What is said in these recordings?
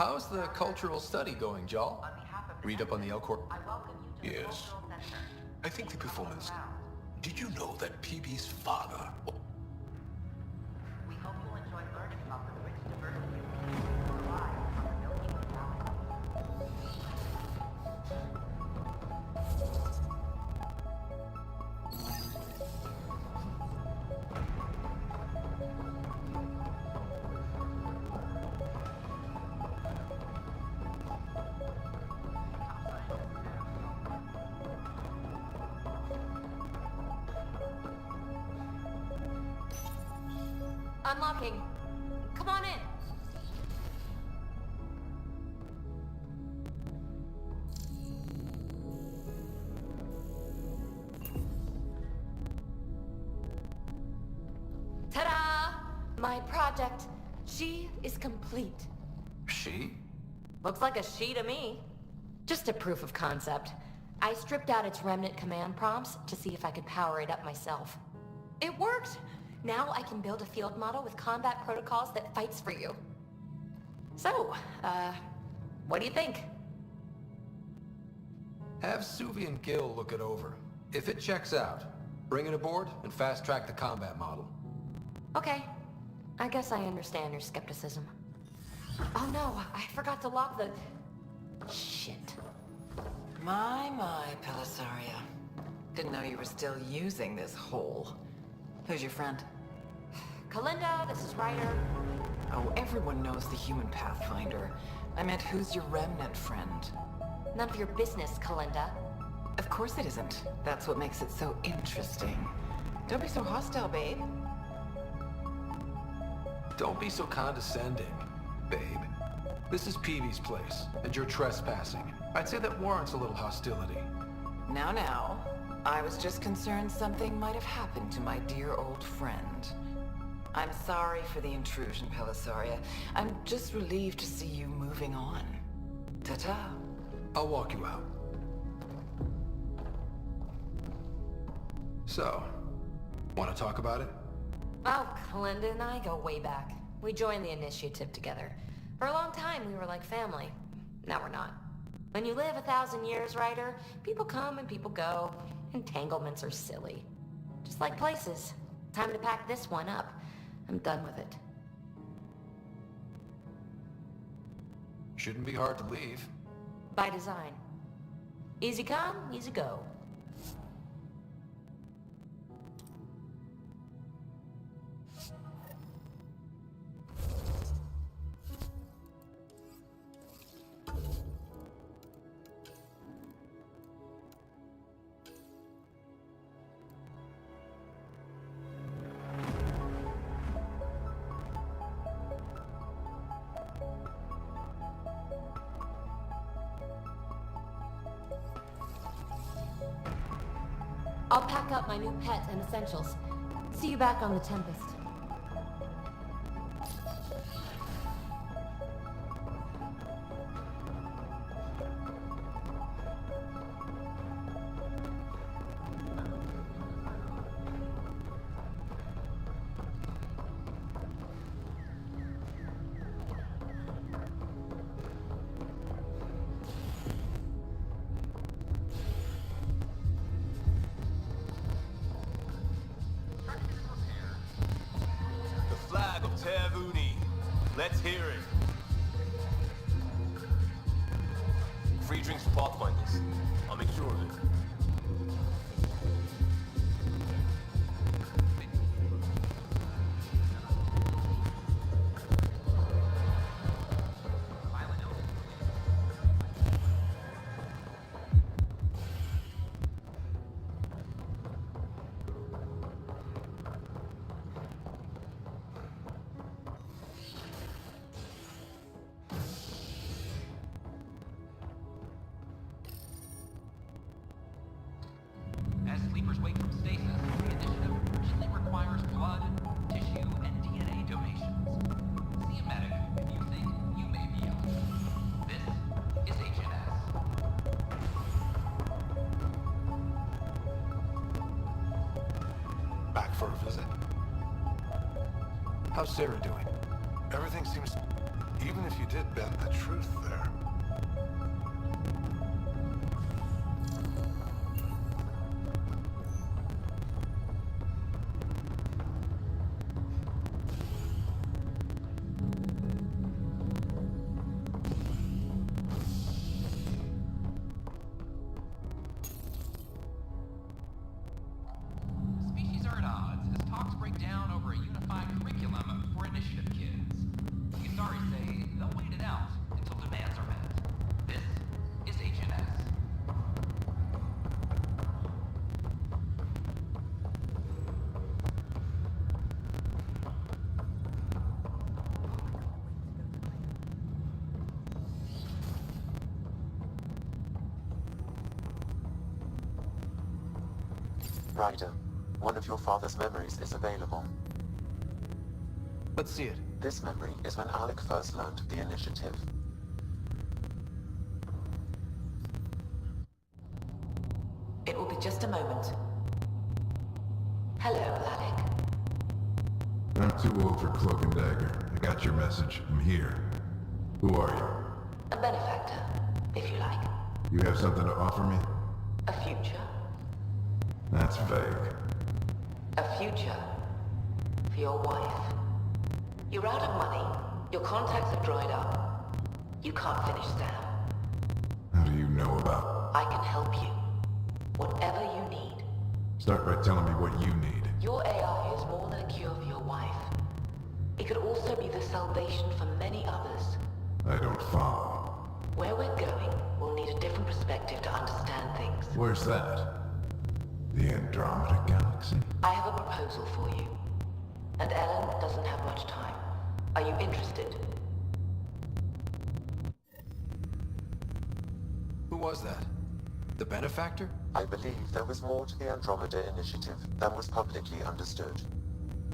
How's the cultural study going, Jal? Read up on the Elcor? Yes. I think the performance... Did you know that PB's father... We hope you'll enjoy learning about the rich diversity of people who rely on the Milky Way galaxy. Unlocking. Come on in. Ta-da! My project. She is complete. She? Looks like a she to me. Just a proof of concept. I stripped out its remnant command prompts to see if I could power it up myself. It worked! Now I can build a field model with combat protocols that fights for you. So, what do you think? Have Suvi and Gil look it over. If it checks out, bring it aboard and fast-track the combat model. Okay. I guess I understand your skepticism. Oh no, I forgot to lock the... Shit. My, Pelisaria. Didn't know you were still using this hole. Who's your friend? Kalinda, this is Ryder. Oh, everyone knows the human Pathfinder. I meant, who's your remnant friend? None of your business, Kalinda. Of course it isn't. That's what makes it so interesting. Don't be so hostile, babe. Don't be so condescending, babe. This is Peavy's place, and you're trespassing. I'd say that warrants a little hostility. Now. I was just concerned something might have happened to my dear old friend. I'm sorry for the intrusion, Pelisaria. I'm just relieved to see you moving on. Ta-ta. I'll walk you out. So, want to talk about it? Oh, Kalinda and I go way back. We joined the initiative together. For a long time, we were like family. Now we're not. When you live 1,000 years, Ryder, people come and people go. Entanglements are silly. Just like places. Time to pack this one up. I'm done with it. Shouldn't be hard to leave. By design. Easy come, easy go. I'll pack up my new pet and essentials. See you back on the Tempest. Let's hear it. Free drinks for Pathfinders. I'll make sure of it. Sleepers wake from stasis, the initiative urgently requires blood, tissue, and DNA donations. See a medic if you think you may be eligible. This is HNS. Back for a visit. How's Sarah doing? Everything seems... Even if you did bend the truth there. Species are at odds as talks break down over a unified curriculum for initiative kids. Usari say they'll wait it out until demands are met. This is HNS. Ryder, one of your father's memories is available. Let's see it. This memory is when Alec first learned of the initiative. It will be just a moment. Hello, Alec. I'm too old for cloak and dagger. I got your message. I'm here. Who are you? A benefactor, if you like. You have something to offer me? A future. That's vague. A future for your wife. You're out of money. Your contacts have dried up. You can't finish Sam. How do you know about? I can help you. Whatever you need. Start by telling me what you need. Your AI is more than a cure for your wife. It could also be the salvation for many others. I don't follow. Where we're going, we'll need a different perspective to understand things. Where's that? The Andromeda galaxy? I have a proposal for you. And Ellen doesn't have much time. Are you interested? Who was that? The benefactor? I believe there was more to the Andromeda initiative than was publicly understood.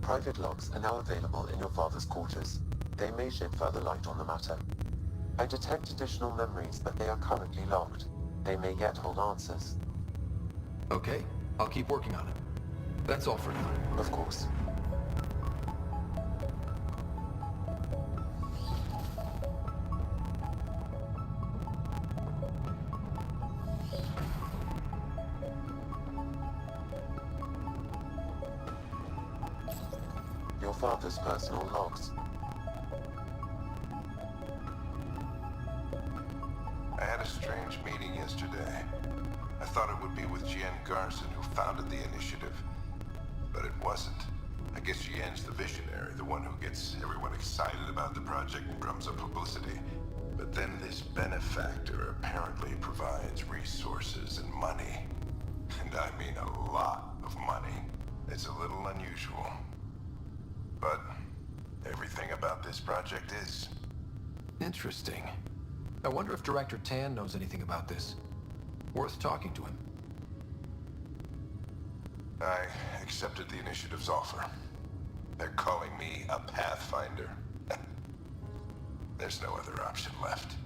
Private logs are now available in your father's quarters. They may shed further light on the matter. I detect additional memories, but they are currently locked. They may yet hold answers. Okay, I'll keep working on it. That's all for now. Of course. Your father's personal logs. I had a strange meeting yesterday. I thought it would be with Jen Garson, who founded the initiative. But it wasn't. I guess Jen's the visionary, the one who gets everyone excited about the project and drums up publicity. But then this benefactor apparently provides resources and money. And I mean a lot of money. It's a little unusual. But everything about this project is. Interesting. I wonder if Director Tan knows anything about this. Worth talking to him. I accepted the initiative's offer. They're calling me a Pathfinder. There's no other option left.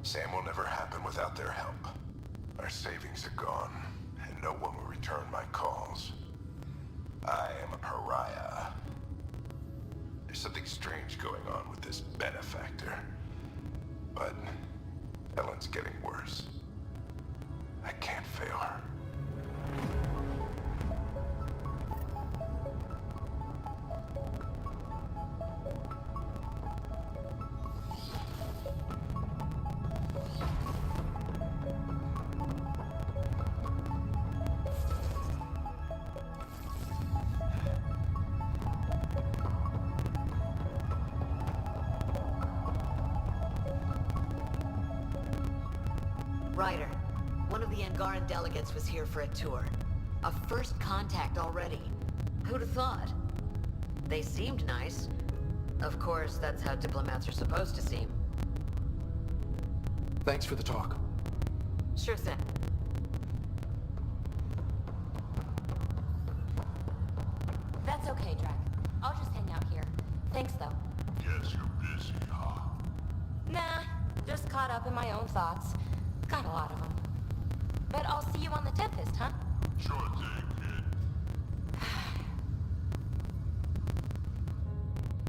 Sam will never happen without their help. Our savings are gone, and no one will return my calls. I am a pariah. There's something strange going on with this benefactor. But Ellen's getting worse. I can't fail her. Ryder, one of the Angaran delegates was here for a tour. A first contact already. Who'd have thought? They seemed nice. Of course, that's how diplomats are supposed to seem. Thanks for the talk. Sure thing. That's okay, Drac. I'll just hang out here. Thanks, though. Guess you're busy, huh? Nah, just caught up in my own thoughts. Got a lot of them. But I'll see you on the Tempest, huh? Sure thing, kid.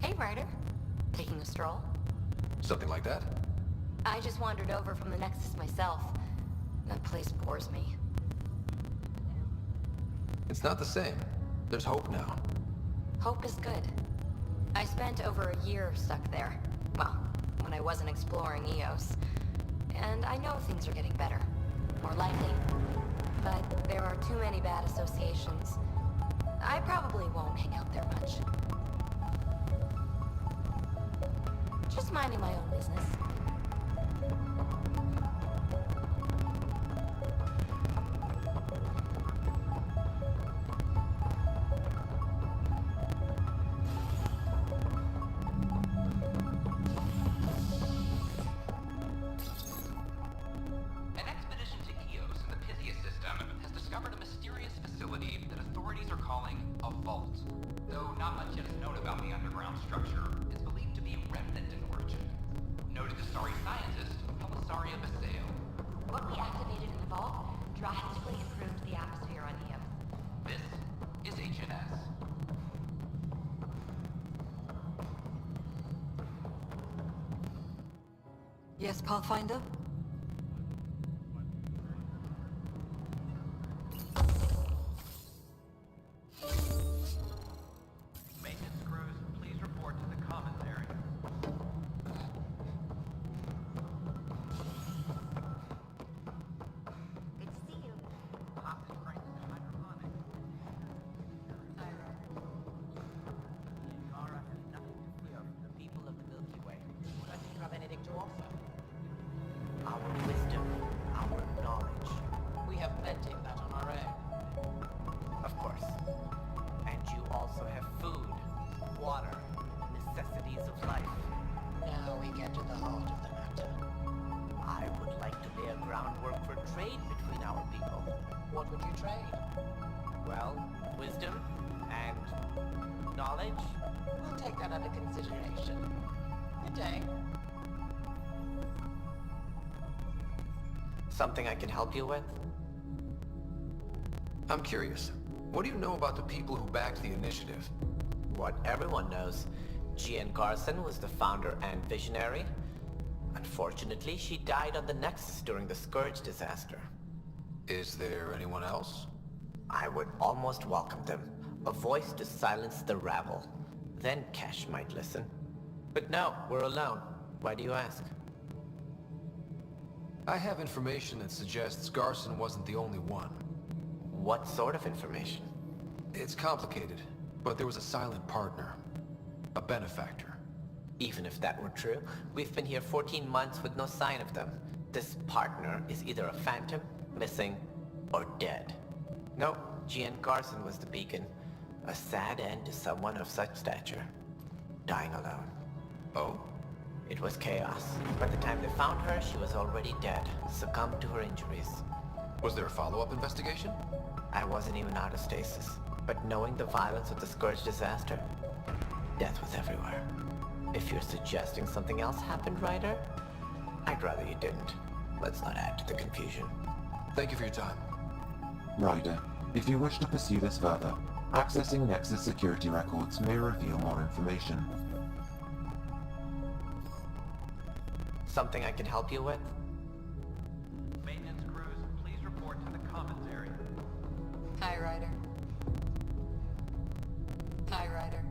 Hey, Ryder. Taking a stroll? Something like that? I just wandered over from the Nexus myself. That place bores me. It's not the same. There's hope now. Hope is good. I spent over a year stuck there. Well, when I wasn't exploring EOS. And I know things are getting better. More likely. But there are too many bad associations. I probably won't hang out there much. Just minding my own business. An expedition to Eos in the Pythia system has discovered a mysterious facility that authorities are calling a vault. Though not much yet is known about the underground structure, it's believed to be remnant in origin. Noted Asari scientist, Pelisaria Basale. What we activated in the vault drastically improved the atmosphere on Eo. This is HNS. Yes, Pathfinder? Maintenance crews, please report to the commons area. Good to see you. Pop is cranked to hydroponic. Yara has nothing to fear from the people of the Milky Way. What do you have anything to offer? Our wisdom, our knowledge. We have plenty of that on our own. Of course. And you also have food, water, necessities of life. Now we get to the heart of the matter. I would like to lay a groundwork for trade between our people. What would you trade? Well, wisdom and knowledge. We'll take that under consideration. Good day. Something I can help you with? I'm curious. What do you know about the people who backed the initiative? What everyone knows. Gian Garson was the founder and visionary. Unfortunately, she died on the Nexus during the Scourge disaster. Is there anyone else? I would almost welcome them. A voice to silence the rabble. Then Cash might listen. But no, we're alone. Why do you ask? I have information that suggests Garson wasn't the only one. What sort of information? It's complicated, but there was a silent partner. A benefactor. Even if that were true, we've been here 14 months with no sign of them. This partner is either a phantom, missing, or dead. No, Gian Garson was the beacon. A sad end to someone of such stature. Dying alone. Oh? It was chaos. By the time they found her, she was already dead, succumbed to her injuries. Was there a follow-up investigation? I wasn't even out of stasis. But knowing the violence of the Scourge disaster, death was everywhere. If you're suggesting something else happened, Ryder, I'd rather you didn't. Let's not add to the confusion. Thank you for your time. Ryder, if you wish to pursue this further, accessing Nexus security records may reveal more information. Something I can help you with? Maintenance crews, please report to the commons area. Hi, Ryder. Hi, Ryder.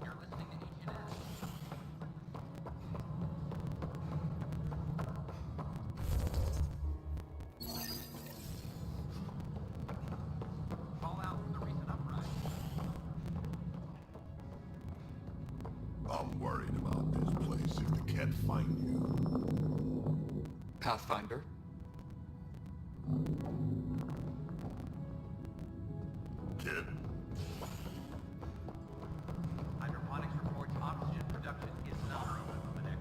You're listening to HNS. Fallout from the recent uprising. I'm worried about this place if they can't find you. Pathfinder? Kid, Hydroponics reports oxygen production is not limited.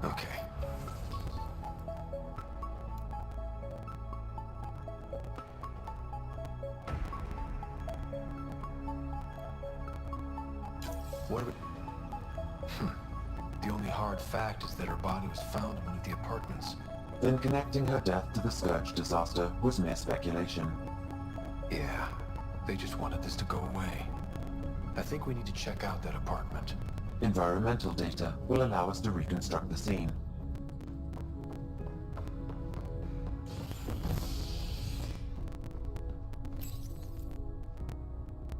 Okay. What are we... hard fact is that her body was found in one of the apartments. Then connecting her death to the Scourge disaster was mere speculation. Yeah, they just wanted this to go away. I think we need to check out that apartment. Environmental data will allow us to reconstruct the scene.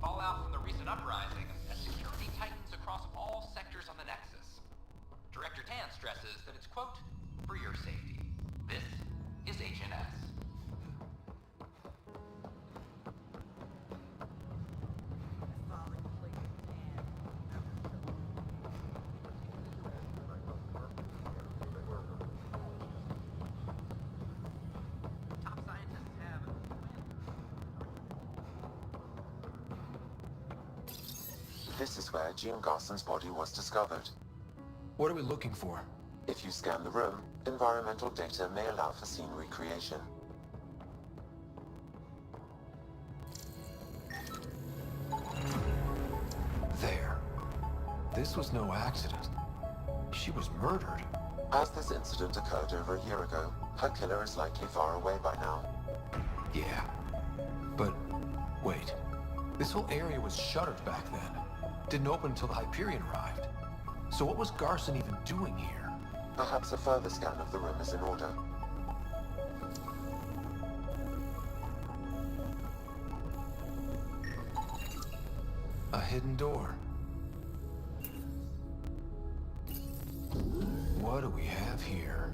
Fallout from the recent uprising as security tightens across all sectors on the Nexus. Director Tan stresses that it's, quote, for your safety. This is HNS. Top scientists have This is where Jean Garson's body was discovered. What are we looking for? If you scan the room, environmental data may allow for scene recreation. There. This was no accident. She was murdered. As this incident occurred over a year ago, her killer is likely far away by now. Yeah. But, wait. This whole area was shuttered back then. Didn't open until the Hyperion arrived. So what was Garson even doing here? Perhaps a further scan of the room is in order. A hidden door. What do we have here?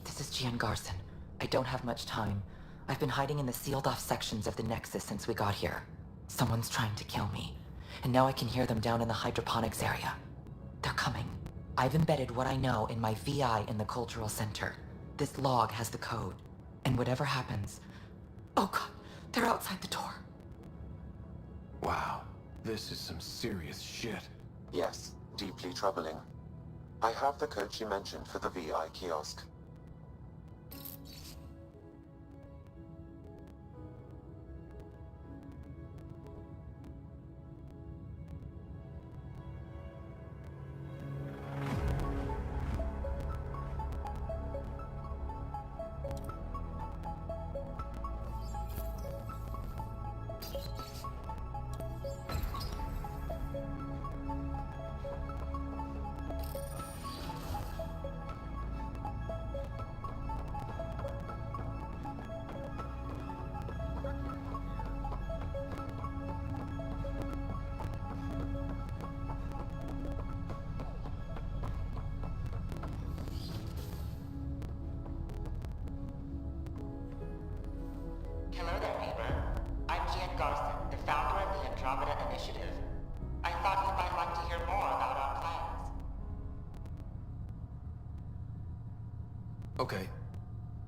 This is Gian Garson. I don't have much time. I've been hiding in the sealed-off sections of the Nexus since we got here. Someone's trying to kill me, and now I can hear them down in the hydroponics area. They're coming. I've embedded what I know in my VI in the Cultural Center. This log has the code, and whatever happens... Oh god, they're outside the door. Wow, this is some serious shit. Yes, deeply troubling. I have the code she mentioned for the VI kiosk. Hello there, neighbor. I'm Gian Garson, the founder of the Andromeda Initiative. I thought you might like to hear more about our plans. Okay.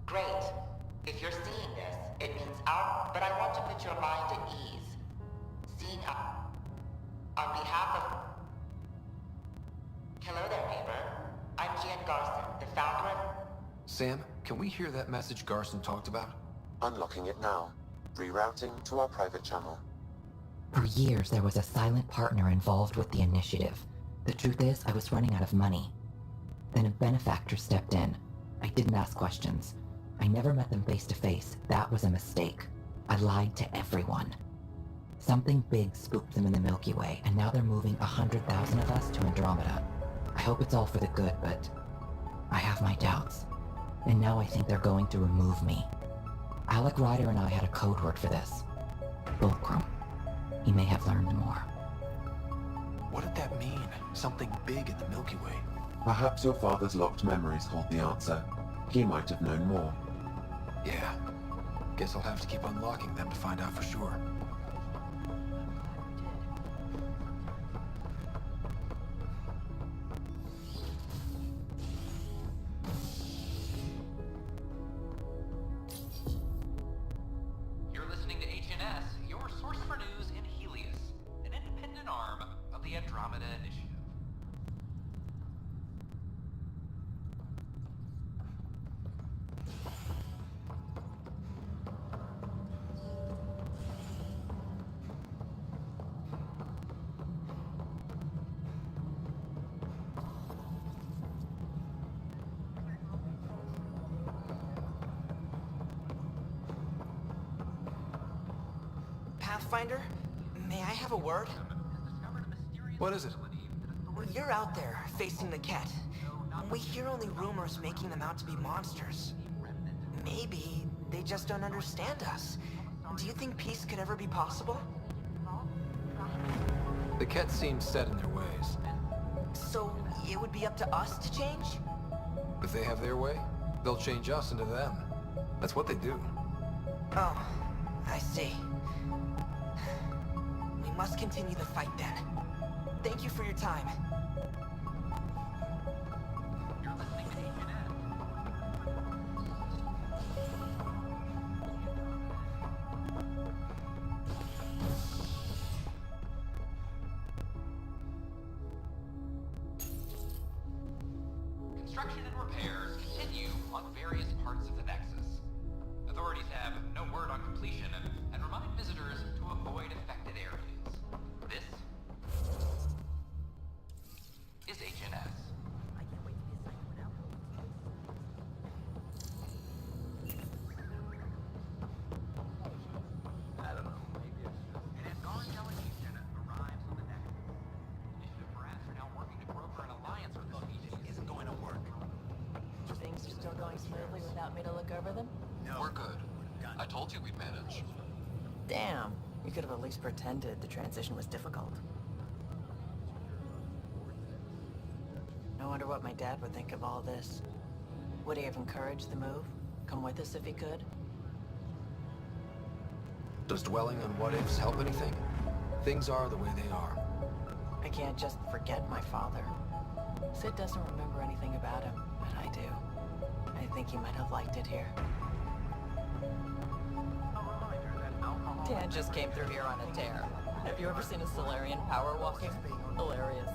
Great. If you're seeing this, it means but I want to put your mind at ease. Seeing on behalf of... Hello there, neighbor. I'm Gian Garson, the founder of... Sam, can we hear that message Garson talked about? Unlocking it now. Rerouting to our private channel. For years, there was a silent partner involved with the initiative. The truth is, I was running out of money. Then a benefactor stepped in. I didn't ask questions. I never met them face to face. That was a mistake. I lied to everyone. Something big spooked them in the Milky Way, and now they're moving 100,000 of us to Andromeda. I hope it's all for the good, but I have my doubts. And now I think they're going to remove me. Alec Ryder and I had a code word for this. Fulcrum. He may have learned more. What did that mean? Something big in the Milky Way? Perhaps your father's locked memories hold the answer. He might have known more. Yeah. Guess I'll have to keep unlocking them to find out for sure. You're listening to HNS, your source for news in Helios, an independent arm of the Andromeda Initiative. Pathfinder? May I have a word? What is it? You're out there, facing the Ket. We hear only rumors making them out to be monsters. Maybe they just don't understand us. Do you think peace could ever be possible? The Ket seem set in their ways. So it would be up to us to change? If they have their way, they'll change us into them. That's what they do. Oh, I see. We must continue the fight then. Thank you for your time. Construction and repairs continue on various parts of the Nexus. Authorities have no word on completion and remind visitors to avoid affected areas. This is HNS. I can't wait to be assigned to an outpost. I don't know. Maybe it's just... An Angaran delegation arrives on the Nexus. Initiative brass are now working to broker an alliance with the species. Isn't going to work. Things are still going smoothly without me to look over them? No. We're good. I told you we'd manage. Damn. You could have at least pretended the transition was difficult. I wonder what my dad would think of all this. Would he have encouraged the move? Come with us if he could? Does dwelling on what-ifs help anything? Things are the way they are. I can't just forget my father. Sid doesn't remember anything about him, but I do. I think he might have liked it here. Dan just came through here on a tear. Have you ever seen a Solarian power walking? Hilarious.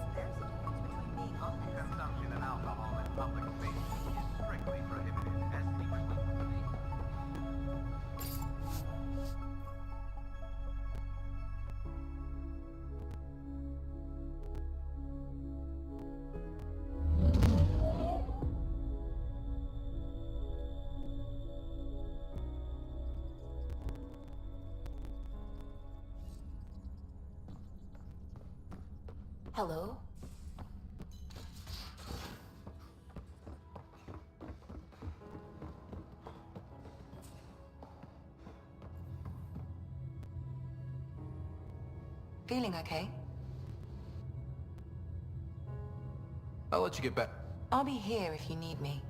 Consumption of alcohol in public spaces is strictly prohibited as secretly. Hello? Feeling okay? I'll let you get back. I'll be here if you need me.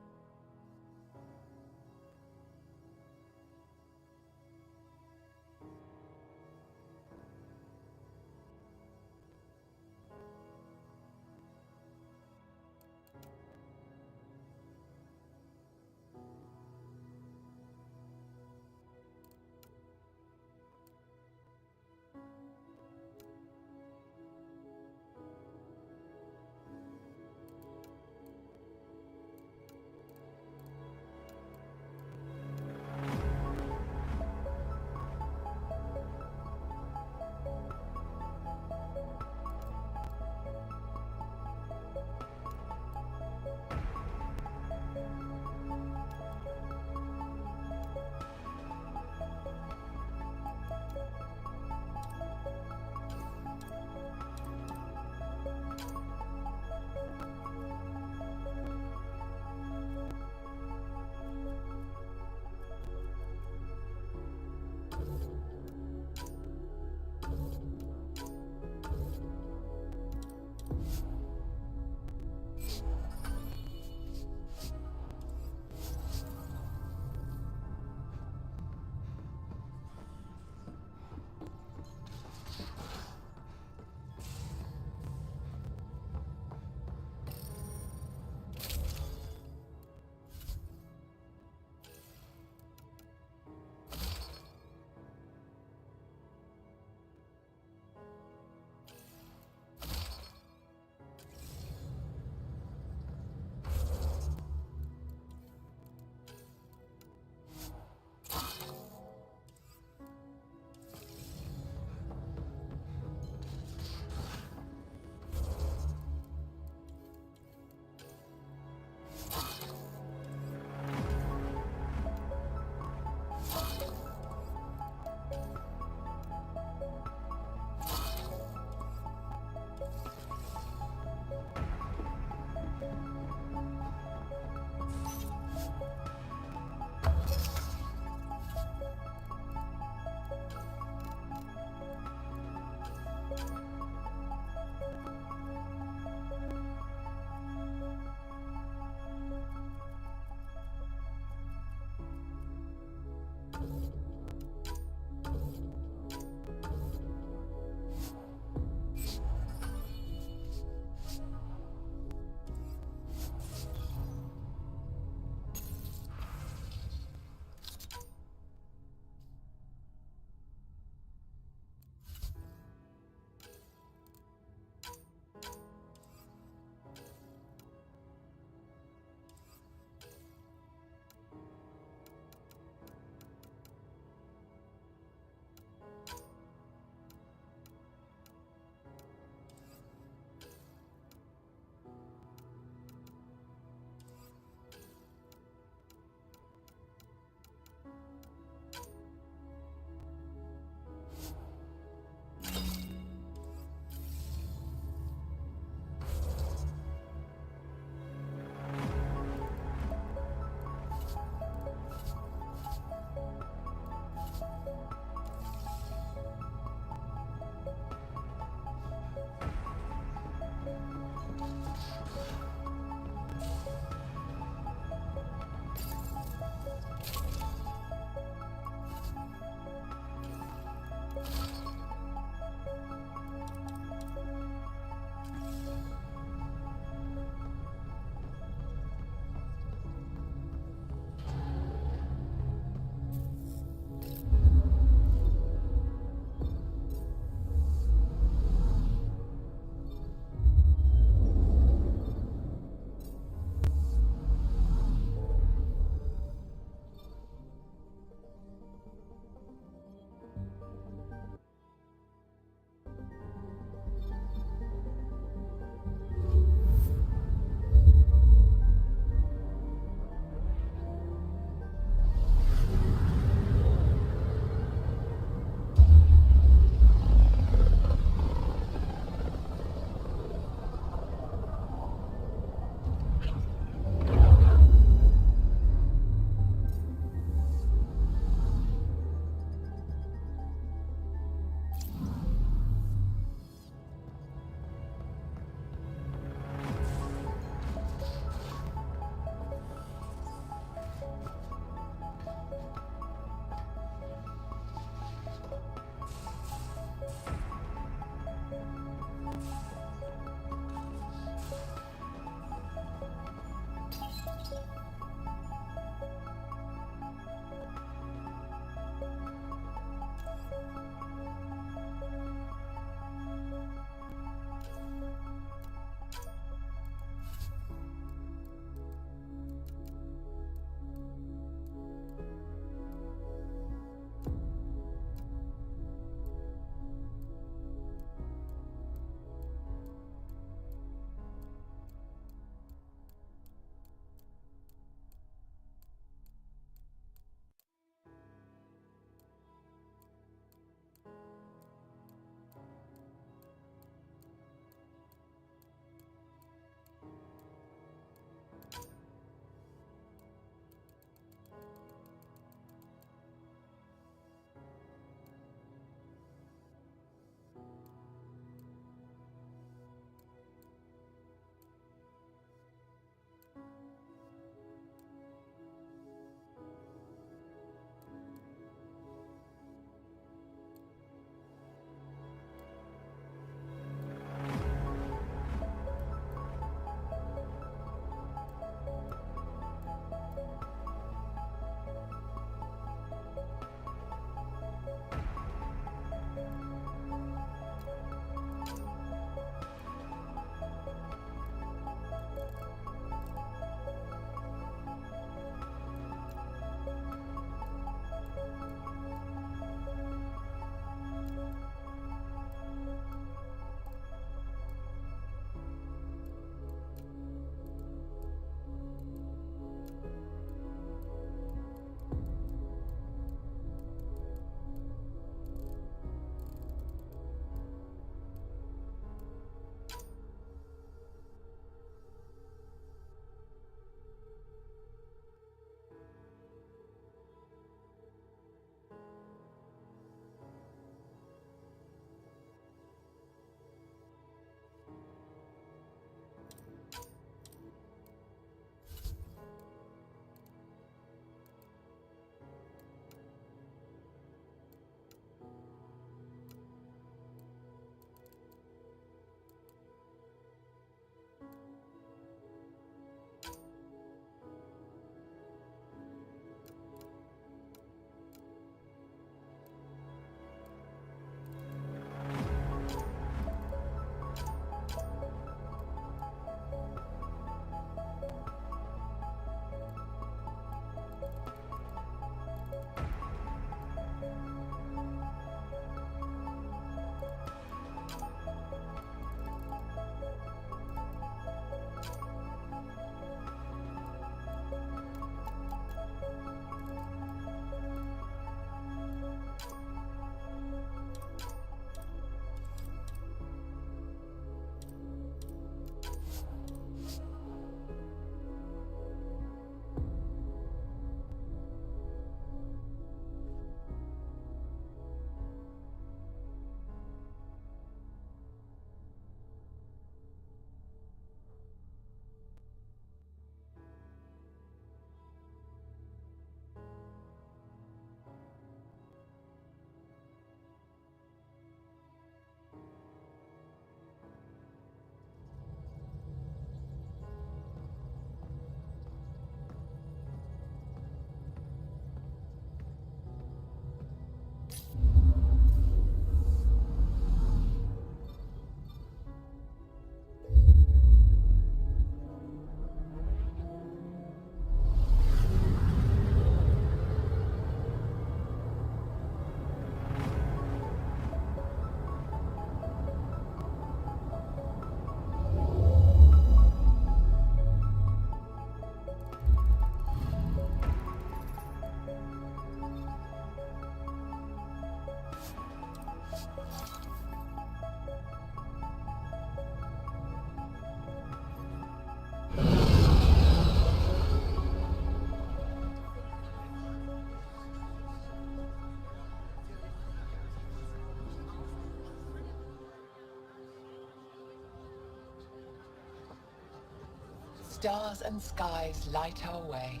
stars and skies light our way.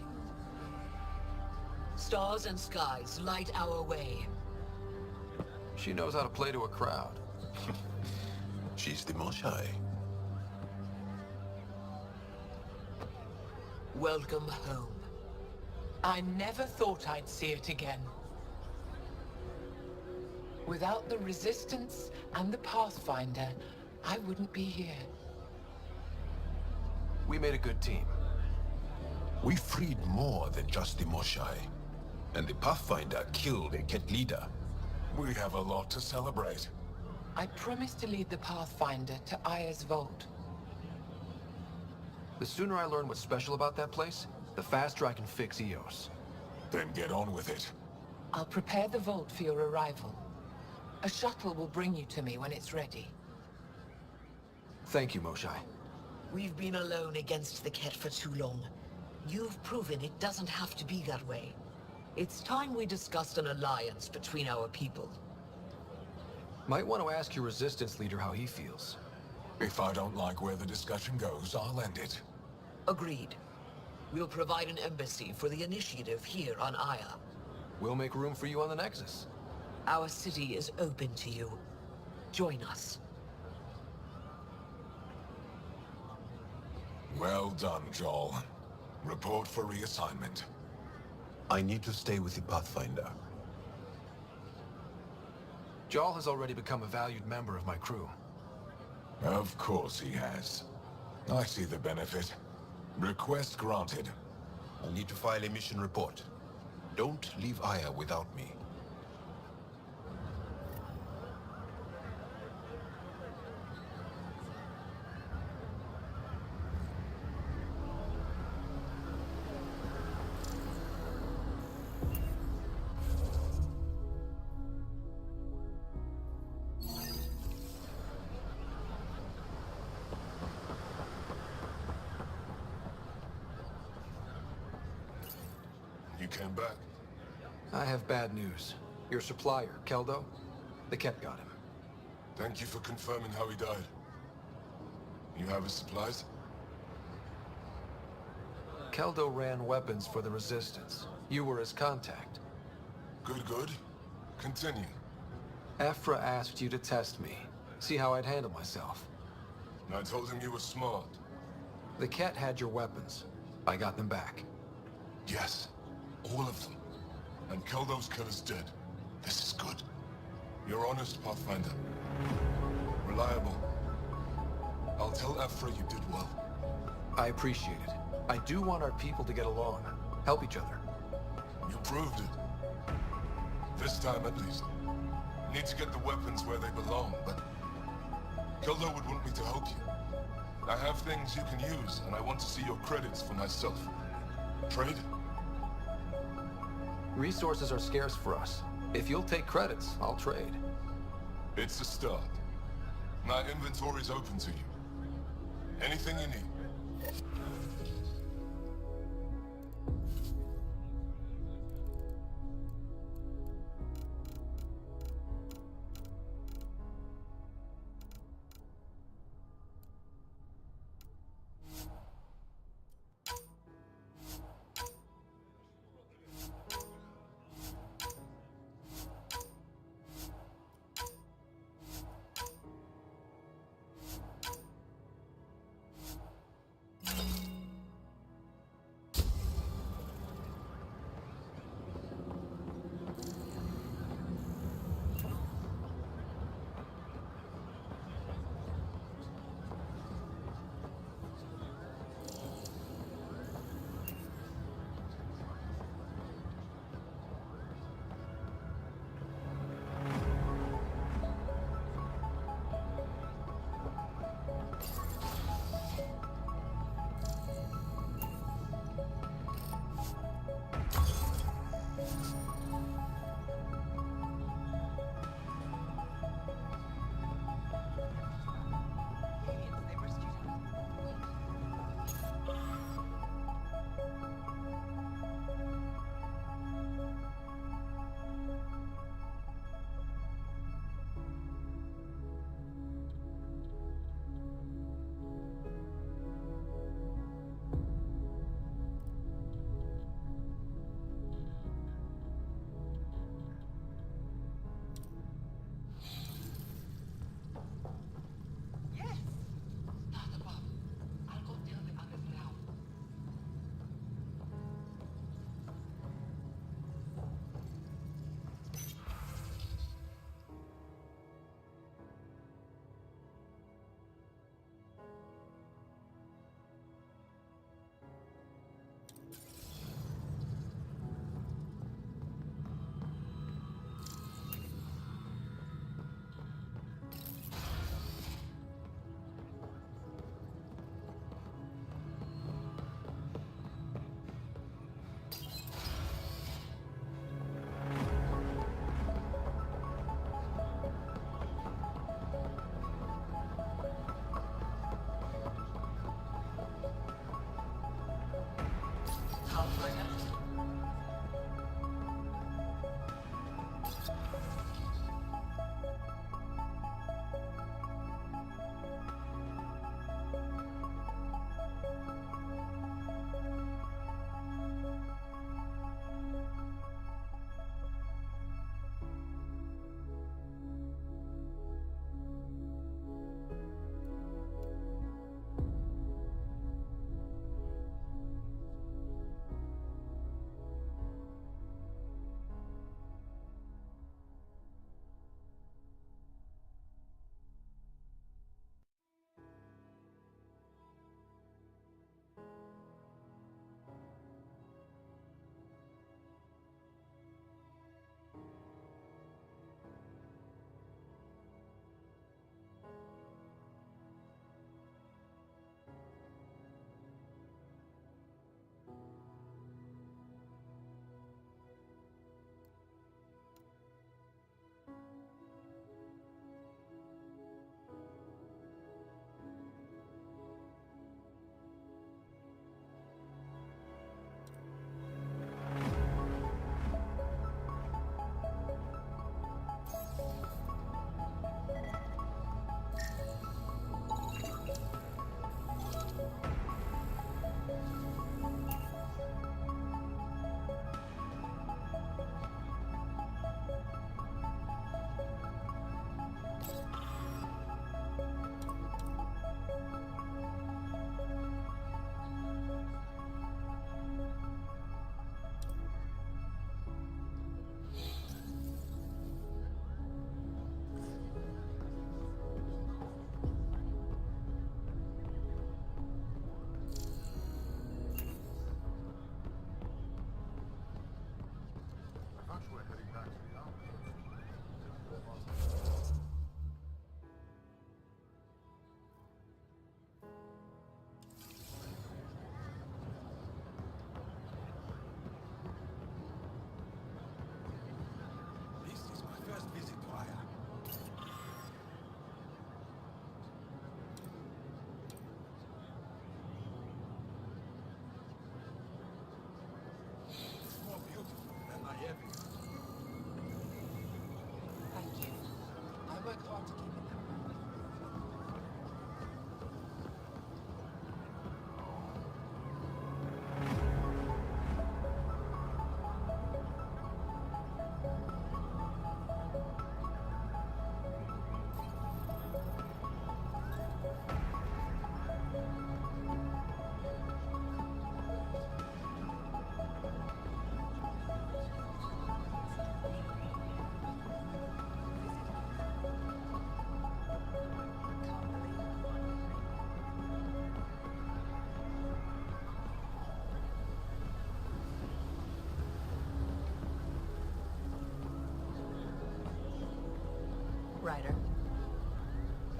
Stars and skies light our way. She knows how to play to a crowd. She's the Moshai. Welcome home. I never thought I'd see it again. Without the Resistance and the Pathfinder, I wouldn't be here. We made a good team. We freed more than just the Moshai. And the Pathfinder killed a Ket leader. We have a lot to celebrate. I promised to lead the Pathfinder to Aya's vault. The sooner I learn what's special about that place, the faster I can fix EOS. Then get on with it. I'll prepare the vault for your arrival. A shuttle will bring you to me when it's ready. Thank you, Moshai. We've been alone against the Ket for too long. You've proven it doesn't have to be that way. It's time we discussed an alliance between our people. Might want to ask your Resistance leader how he feels. If I don't like where the discussion goes, I'll end it. Agreed. We'll provide an embassy for the initiative here on Aya. We'll make room for you on the Nexus. Our city is open to you. Join us. Well done, Joel. Report for reassignment. I need to stay with the Pathfinder. Jarl has already become a valued member of my crew. Of course he has. I see the benefit. Request granted. I need to file a mission report. Don't leave Aya without me. You came back? I have bad news. Your supplier, Keldo, the Ket got him. Thank you for confirming how he died. You have his supplies? Keldo ran weapons for the Resistance. You were his contact. Good. Continue. Ephra asked you to test me, see how I'd handle myself. I told him you were smart. The Ket had your weapons. I got them back. Yes, all of them. And Keldo's killer's dead. This is good. You're honest, Pathfinder. Reliable. I'll tell Ephra you did well. I appreciate it. I do want our people to get along, help each other. You proved it. This time, at least. Need to get the weapons where they belong, but Keldo would want me to help you. I have things you can use, and I want to see your credits for myself. Trade? Resources are scarce for us. If you'll take credits, I'll trade. It's a start. My inventory's open to you. Anything you need.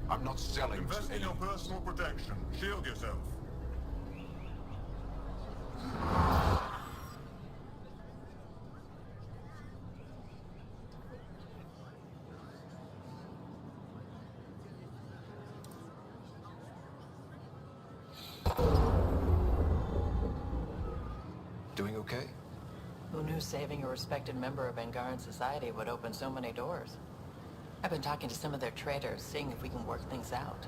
I'm not selling Invest to in any... your personal protection. Shield yourself. Doing okay? Who knew saving a respected member of Angaran society would open so many doors? I've been talking to some of their traders, seeing if we can work things out.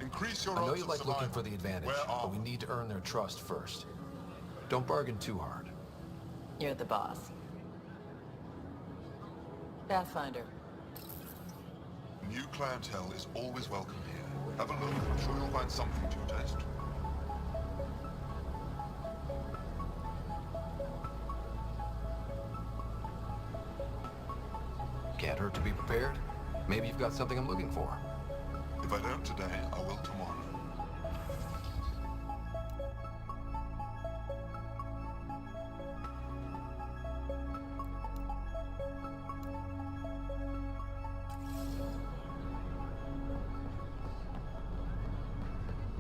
Increase your I know odds you of like looking survival. for the advantage, Wear but armor. we need to earn their trust first. Don't bargain too hard. You're the boss. Pathfinder. New clientele is always welcome here. Have a look. I'm sure you'll find something to your taste. Can't hurt to be prepared. Maybe you've got something I'm looking for. If I don't today, I will tomorrow.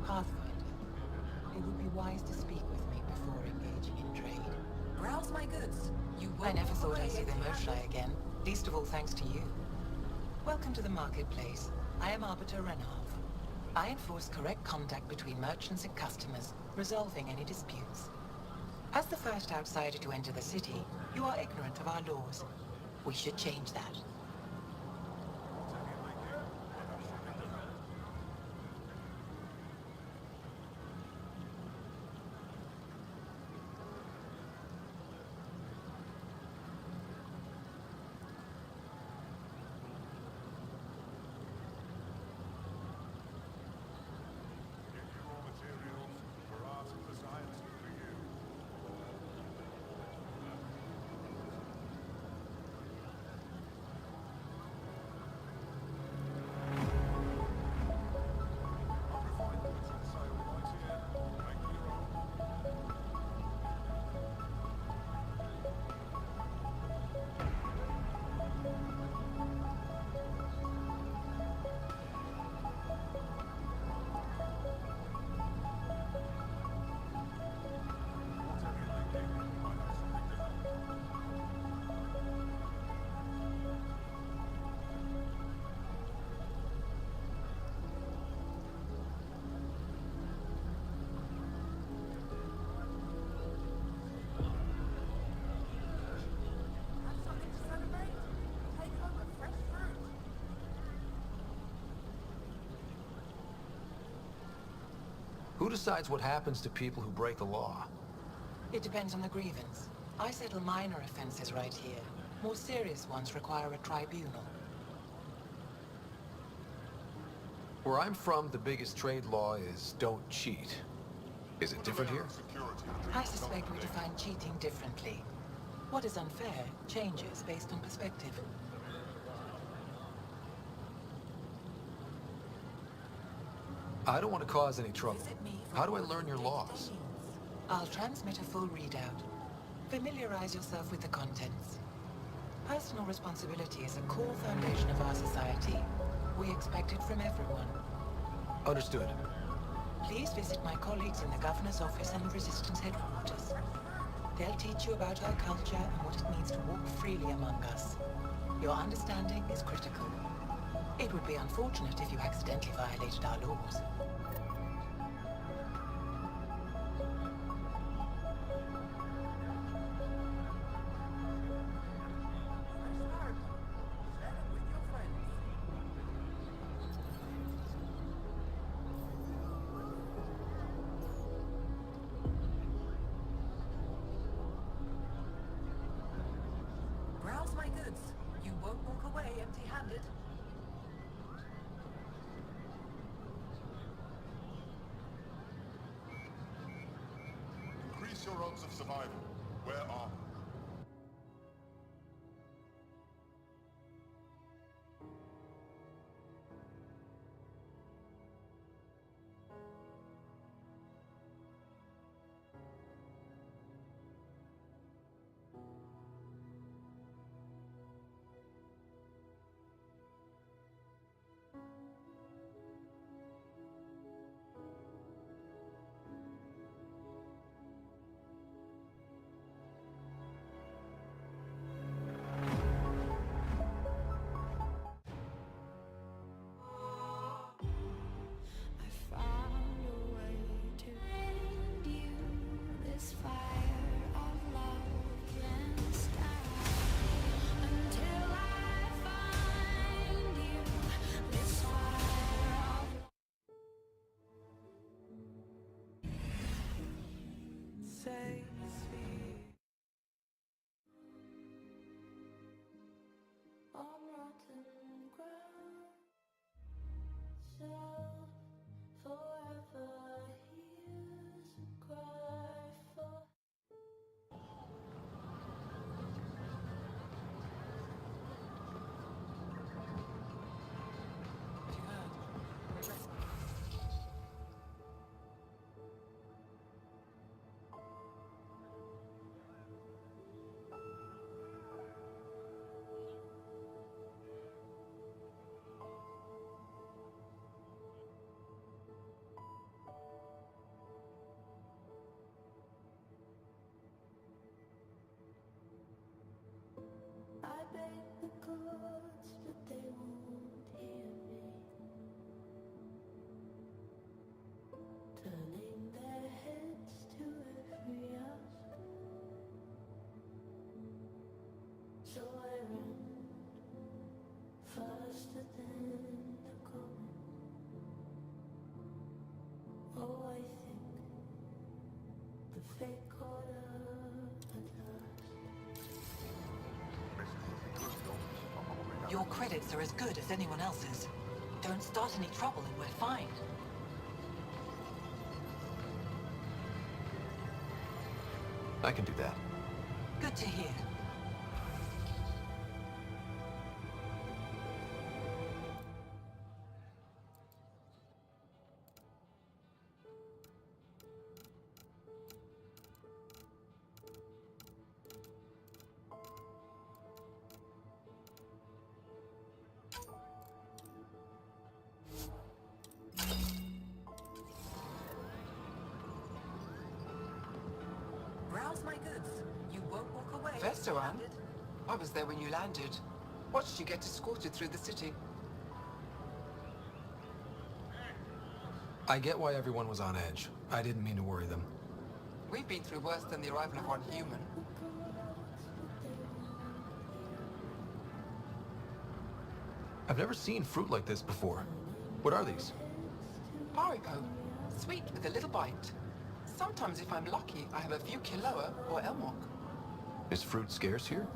Pathfinder. It would be wise to speak with me before engaging in trade. Browse my goods. You I never thought I'd see the Moshlai again, least of all thanks to you. Welcome to the marketplace. I am Arbiter Renov. I enforce correct contact between merchants and customers, resolving any disputes. As the first outsider to enter the city, you are ignorant of our laws. We should change that. Who decides what happens to people who break the law? It depends on the grievance. I settle minor offenses right here. More serious ones require a tribunal. Where I'm from, the biggest trade law is don't cheat. Is it different here? I suspect we define cheating differently. What is unfair changes based on perspective. I don't want to cause any trouble. How do I learn your laws? I'll transmit a full readout. Familiarize yourself with the contents. Personal responsibility is a core foundation of our society. We expect it from everyone. Understood. Please visit my colleagues in the Governor's office and the Resistance headquarters. They'll teach you about our culture and what it means to walk freely among us. Your understanding is critical. It would be unfortunate if you accidentally violated our laws. Browse my goods. You won't walk away empty-handed. Increase your odds of survival. Wear armor. gods, but they won't hear me. Turning their heads to every ask. So I run faster than the common. Oh, I think the fate caught up at last. Your credits are as good as anyone else's. Don't start any trouble and we're fine. I can do that. Good to hear. Browse my goods. You won't walk away. Vestoran? I was there when you landed. Watched you get escorted through the city. I get why everyone was on edge. I didn't mean to worry them. We've been through worse than the arrival of one human. I've never seen fruit like this before. What are these? Paripo. Sweet with a little bite. Sometimes if I'm lucky, I have a few Kiloa or Elmok. Is fruit scarce here?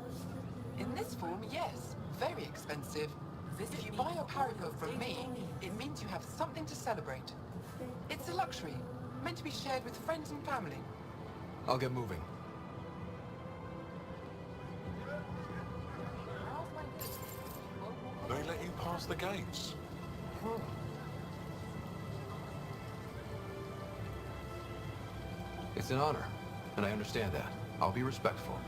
In this form, yes. Very expensive. If you buy a Paripo from me, it means you have something to celebrate. It's a luxury, meant to be shared with friends and family. I'll get moving. They let you pass the gates. It's an honor, and I understand that. I'll be respectful.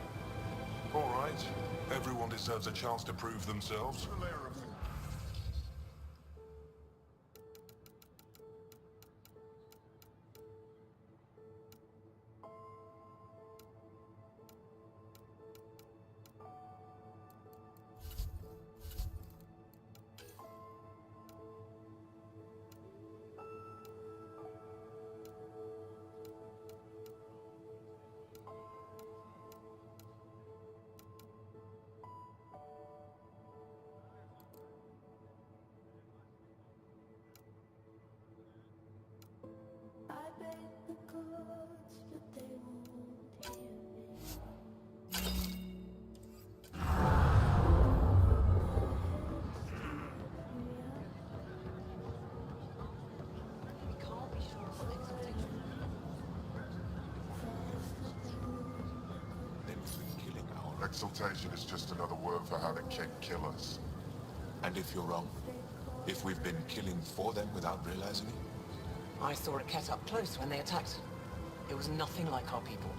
All right. Everyone deserves a chance to prove themselves. I beg the gods, but they won't hear me. We can't be sure of what exaltation. Killing our exaltation is just another word for how the Kett kill us. And if you're wrong, if we've been killing for them without realizing it? I saw a Kett up close when they attacked. It was nothing like our people.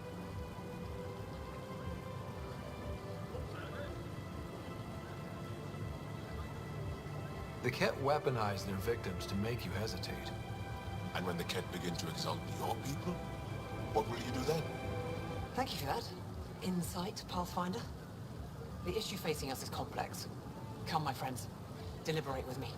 The Kett weaponize their victims to make you hesitate. And when the Kett begin to exalt your people, what will you do then? Thank you for that. Insight, Pathfinder. The issue facing us is complex. Come, my friends. Deliberate with me.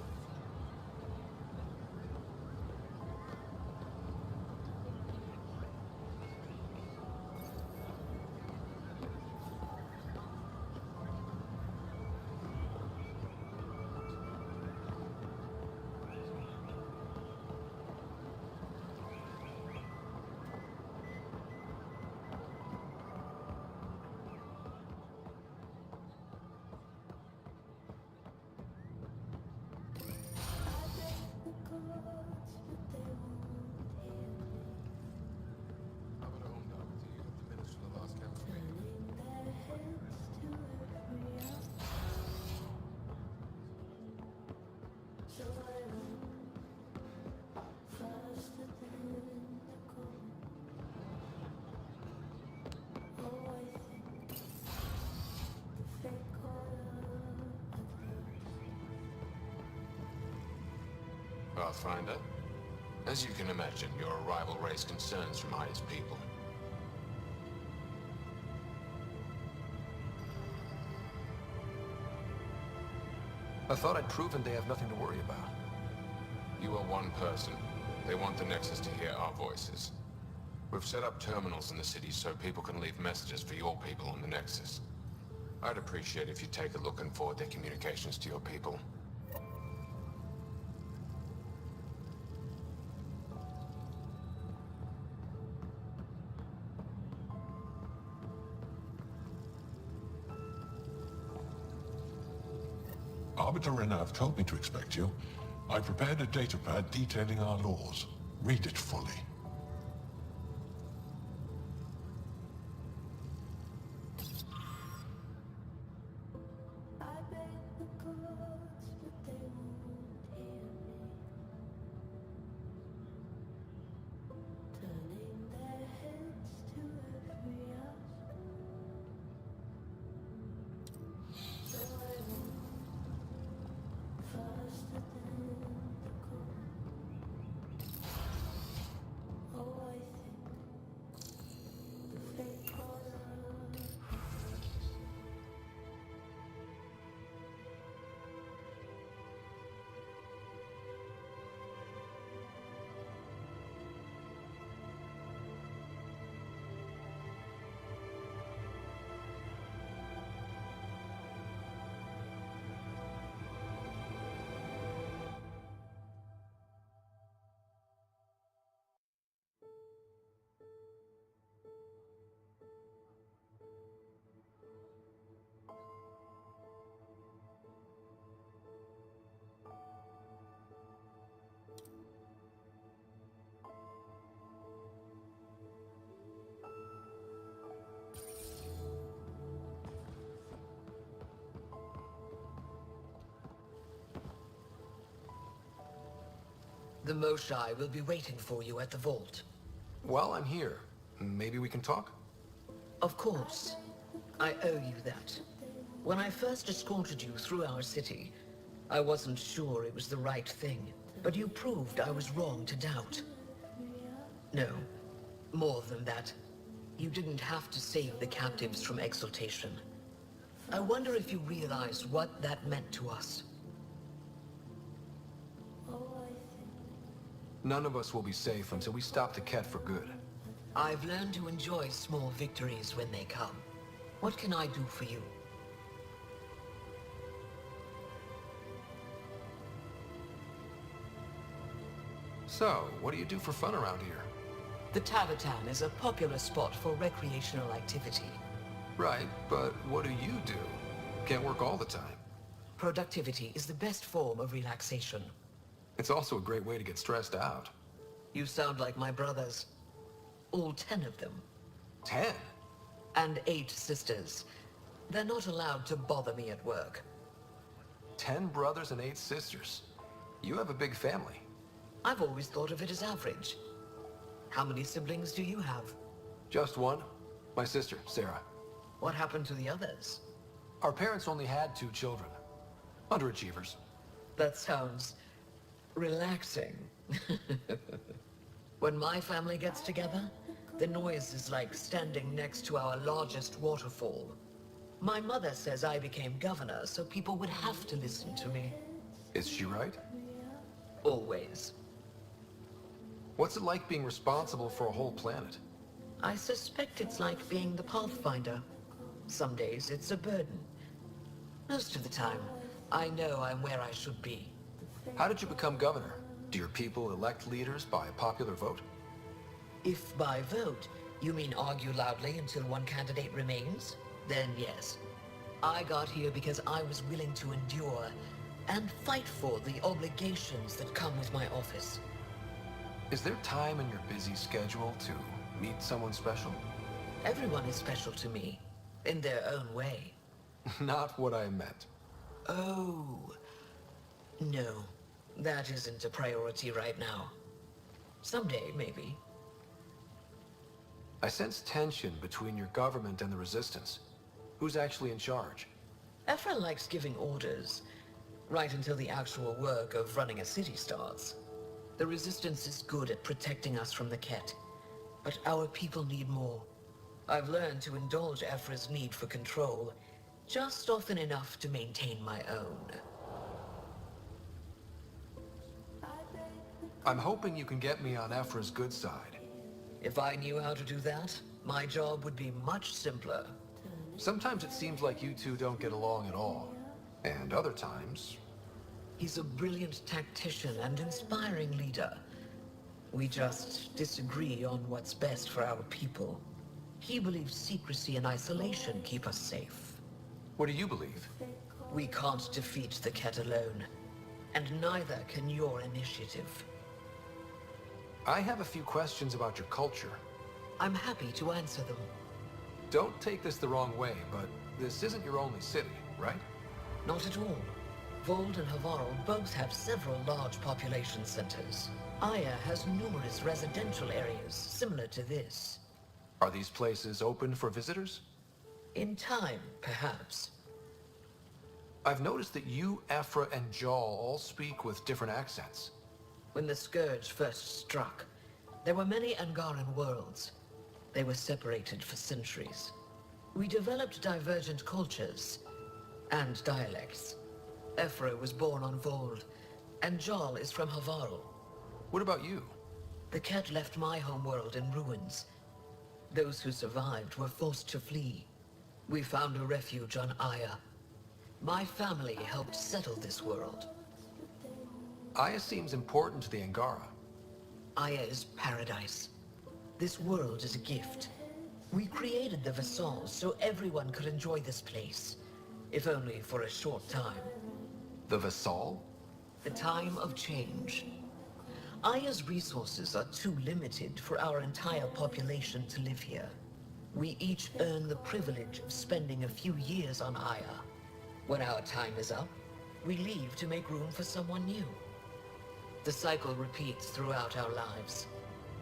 Pathfinder, as you can imagine, your arrival raised concerns from Aya's people. I thought I'd proven they have nothing to worry about. You are one person. They want the Nexus to hear our voices. We've set up terminals in the city so people can leave messages for your people on the Nexus. I'd appreciate if you take a look and forward their communications to your people. Arbiter Renav told me to expect you. I prepared a datapad detailing our laws. Read it fully. I beg the gods, but they won't hear me. Turning their heads to every ask. So I move faster than the cold. Oh, I think the fate caught up. The Moshai will be waiting for you at the vault. Well, I'm here. Maybe we can talk? Of course. I owe you that. When I first escorted you through our city, I wasn't sure it was the right thing, but you proved I was wrong to doubt. No, more than that. You didn't have to save the captives from exaltation. I wonder if you realize what that meant to us. None of us will be safe until we stop the Ket for good. I've learned to enjoy small victories when they come. What can I do for you? So, what do you do for fun around here? The Tavatan is a popular spot for recreational activity. Right, but what do you do? Can't work all the time. Productivity is the best form of relaxation. It's also a great way to get stressed out. You sound like my brothers. All 10 of them. 10? And 8 sisters. They're not allowed to bother me at work. 10 brothers and 8 sisters. You have a big family. I've always thought of it as average. How many siblings do you have? Just one. My sister, Sarah. What happened to the others? Our parents only had 2 children. Underachievers. That sounds relaxing. When my family gets together, the noise is like standing next to our largest waterfall. My mother says I became governor, so people would have to listen to me. Is she right? Always. What's it like being responsible for a whole planet? I suspect it's like being the Pathfinder. Some days it's a burden. Most of the time, I know I'm where I should be. How did you become governor? Do your people elect leaders by a popular vote? If by vote, you mean argue loudly until one candidate remains, then yes. I got here because I was willing to endure and fight for the obligations that come with my office. Is there time in your busy schedule to meet someone special? Everyone is special to me, in their own way. Not what I meant. Oh. No, that isn't a priority right now. Someday, maybe. I sense tension between your government and the Resistance. Who's actually in charge? Ephra likes giving orders, right until the actual work of running a city starts. The Resistance is good at protecting us from the Ket, but our people need more. I've learned to indulge Ephra's need for control, just often enough to maintain my own. I'm hoping you can get me on Ephra's good side. If I knew how to do that, my job would be much simpler. Sometimes it seems like you two don't get along at all. And other times... He's a brilliant tactician and inspiring leader. We just disagree on what's best for our people. He believes secrecy and isolation keep us safe. What do you believe? We can't defeat the Ket alone. And neither can your initiative. I have a few questions about your culture. I'm happy to answer them. Don't take this the wrong way, but this isn't your only city, right? Not at all. Vold and Havarl both have several large population centers. Aya has numerous residential areas similar to this. Are these places open for visitors? In time, perhaps. I've noticed that you, Ephra, and Jal all speak with different accents. When the Scourge first struck, there were many Angaran worlds. They were separated for centuries. We developed divergent cultures and dialects. Ephra was born on Vold, and Jal is from Havarl. What about you? The Ket left my homeworld in ruins. Those who survived were forced to flee. We found a refuge on Aya. My family helped settle this world. Aya seems important to the Angara. Aya is paradise. This world is a gift. We created the Vassals so everyone could enjoy this place, if only for a short time. The Vassal? The time of change. Aya's resources are too limited for our entire population to live here. We each earn the privilege of spending a few years on Aya. When our time is up, we leave to make room for someone new. The cycle repeats throughout our lives.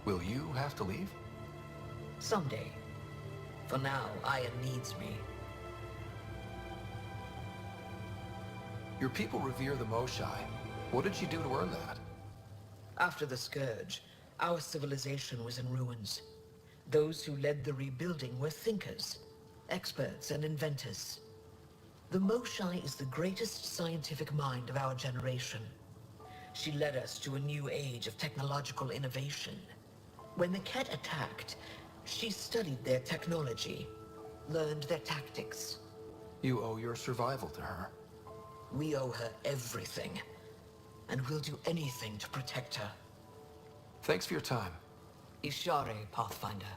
Will you have to leave? Someday. For now, Aya needs me. Your people revere the Moshai. What did you do to earn that? After the Scourge, our civilization was in ruins. Those who led the rebuilding were thinkers, experts, and inventors. The Moshai is the greatest scientific mind of our generation. She led us to a new age of technological innovation. When the Ket attacked, she studied their technology, learned their tactics. You owe your survival to her. We owe her everything, and we'll do anything to protect her. Thanks for your time. Ishare, Pathfinder.